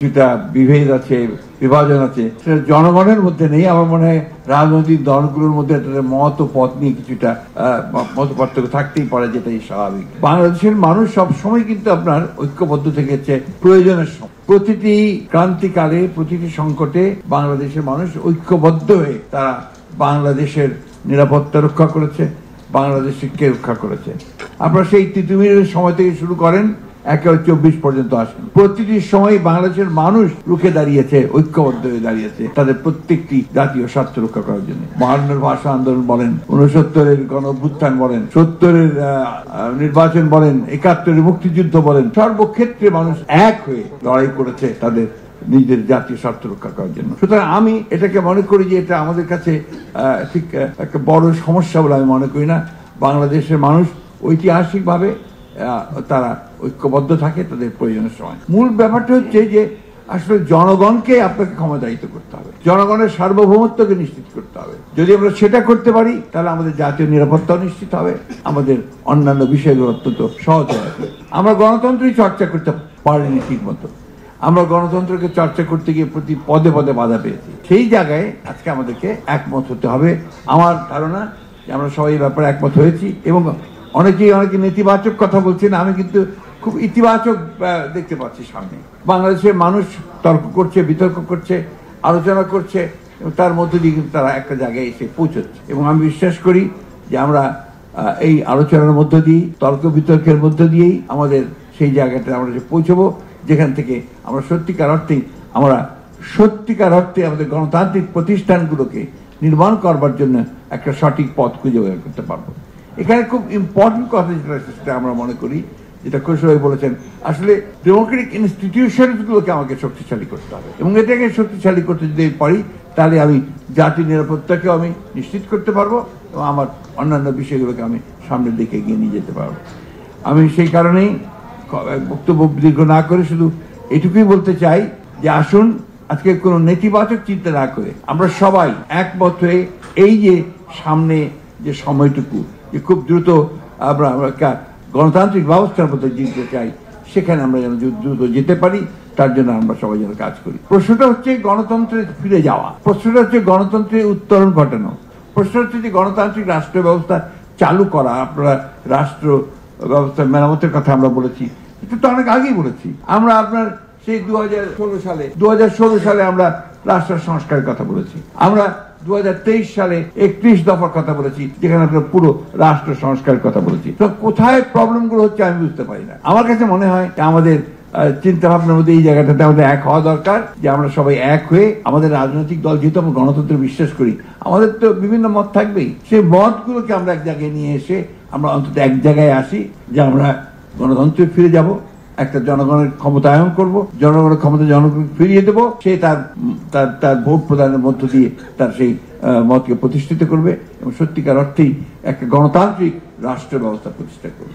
কিছুটা বিভেদ আছে, বিভাজন আছে, সেটা জনগণের মধ্যে নেই। আমার মনে হয় রাজনৈতিক দলগুলোর মধ্যে একটা মত ও পথ নিয়ে কিছুটা মত পার্থক্য থাকতেই পারে, যেটাই স্বাভাবিক। বাংলাদেশের মানুষ সবসময় কিন্তু আপনার ঐক্যবদ্ধ থেকেছে প্রয়োজনের সময়। প্রতিটি ক্রান্তিকালে, প্রতিটি সংকটে বাংলাদেশের মানুষ ঐক্যবদ্ধ হয়ে তারা বাংলাদেশের নিরাপত্তা রক্ষা করেছে, বাংলাদেশকে রক্ষা করেছে। আপনারা সেই তিতুমিরের সময় থেকে শুরু করেন, 1924 পর্যন্ত আসেন। প্রতিটি সময় বাংলাদেশের মানুষ রুখে দাঁড়িয়েছে, ঐক্যবদ্ধ হয়ে দাঁড়িয়েছে তাদের প্রত্যেকটি জাতীয় স্বার্থ রক্ষা করার জন্য। 52 ভাষা আন্দোলন বলেন, 69 গণ অভ্যুত্থান বলেন, 70 নির্বাচন বলেন, 71 মুক্তিযুদ্ধ বলেন, সর্বক্ষেত্রে মানুষ এক হয়ে লড়াই করেছে তাদের নিজের জাতীয় স্বার্থ রক্ষা করার জন্য। সুতরাং আমি এটাকে মনে করি যে এটা আমাদের কাছে ঠিক একটা বড় সমস্যা বলে আমি মনে করি না। বাংলাদেশের মানুষ ঐতিহাসিকভাবে তারা ঐক্যবদ্ধ থাকে তাদের প্রয়োজনের সময়। মূল ব্যাপারটা হচ্ছে যে আসলে জনগণকে আপনাকে ক্ষমতায়িত করতে হবে, জনগণের সার্বভৌমত্বকে নিশ্চিত করতে হবে। যদি আমরা সেটা করতে পারি তাহলে আমাদের জাতীয় নিরাপত্তাও নিশ্চিত হবে, আমাদের অন্যান্য বিষয়গুলো অত্যন্ত সহজ হবে। আমরা গণতন্ত্রই চর্চা করতে পারিনি ঠিক মতো। আমরা গণতন্ত্রকে চর্চা করতে গিয়ে প্রতি পদে পদে বাধা পেয়েছি। সেই জায়গায় আজকে আমাদেরকে একমত হতে হবে। আমার ধারণা যে আমরা সবাই এই ব্যাপারে একমত হয়েছি এবং অনেকে নেতিবাচক কথা বলছেন, আমি কিন্তু খুব ইতিবাচক দেখতে পাচ্ছি সামনে। বাংলাদেশের মানুষ তর্ক করছে, বিতর্ক করছে, আলোচনা করছে, তার মধ্য দিয়ে কিন্তু তারা একটা জায়গায় এসে পৌঁছচ্ছে। এবং আমি বিশ্বাস করি যে আমরা এই আলোচনার মধ্য দিয়ে, তর্ক বিতর্কের মধ্য দিয়েই আমাদের সেই জায়গাটা আমরা পৌঁছবো, যেখান থেকে আমরা সত্যিকার অর্থে আমাদের গণতান্ত্রিক প্রতিষ্ঠানগুলোকে নির্মাণ করবার জন্য একটা সঠিক পথ খুঁজে বের করতে পারবো। এখানে খুব ইম্পর্টেন্ট কথা যেটা আমরা মনে করি, যেটা কৈশোর বলেছেন, আসলে ডেমোক্রেটিক ইনস্টিটিউশনস গুলোকে আমাকে শক্তিশালী করতে হবে এবং এটাকে শক্তিশালী করতে যদি পারি তাহলে আমি জাতীয় নিরাপত্তাকেও আমি নিশ্চিত করতে পারবো এবং আমার অন্যান্য বিষয়গুলোকে আমি সামনের দিকে এগিয়ে নিয়ে যেতে পারবো। আমি সেই কারণেই বক্তব্য দীর্ঘ না করে শুধু এটুকুই বলতে চাই যে আসুন আজকে কোনো নেতিবাচক চিন্তা না করে আমরা সবাই একমত হয়ে এই যে সামনে যে সময়টুকু যে খুব দ্রুত আমরা গণতান্ত্রিক ব্যবস্থার মধ্যে জিততে চাই, সেখানে আমরা যেন দ্রুত যেতে পারি, তার জন্য আমরা সবাই যেন কাজ করি। প্রশ্নটা হচ্ছে গণতন্ত্রে ফিরে যাওয়া, প্রশ্নটা হচ্ছে গণতন্ত্রের উত্তরণ ঘটানো, প্রশ্ন হচ্ছে যে গণতান্ত্রিক রাষ্ট্র ব্যবস্থা চালু করা। আপনারা রাষ্ট্র ব্যবস্থা মেরামতের কথা আমরা বলেছি, এটা তো অনেক আগেই বলেছি। আমরা আপনার সেই 2016 সালে আমরা রাষ্ট্র সংস্কারের কথা বলেছি। আমরা 2023 সালে 31 দফার কথা বলেছি, যেখানে আমরা পুরো রাষ্ট্র সংস্কারের কথা বলেছি। তো কোথায় প্রবলেম গুলো হচ্ছে আমি বুঝতে পারি না। আমার কাছে মনে হয় আমাদের চিন্তা ভাবনার মধ্যে এই জায়গাটাতে আমাদের এক হওয়া দরকার, যে আমরা সবাই এক হয়ে আমাদের রাজনৈতিক দল, যেহেতু আমরা গণতন্ত্রে বিশ্বাস করি, আমাদের তো বিভিন্ন মত থাকবেই, সেই মতগুলোকে আমরা এক জায়গায় নিয়ে এসে আমরা অন্তত এক জায়গায় আসি যে আমরা গণতন্ত্রে ফিরে যাব, একটা জনগণের ক্ষমতায়ন করব, জনগণের ক্ষমতা জনগণকে ফিরিয়ে দেবো, সে তার ভোট প্রদানের মধ্য দিয়ে তার সেই মতকে প্রতিষ্ঠিত করবে এবং সত্যিকার অর্থেই একটা গণতান্ত্রিক রাষ্ট্র ব্যবস্থা প্রতিষ্ঠা করবে।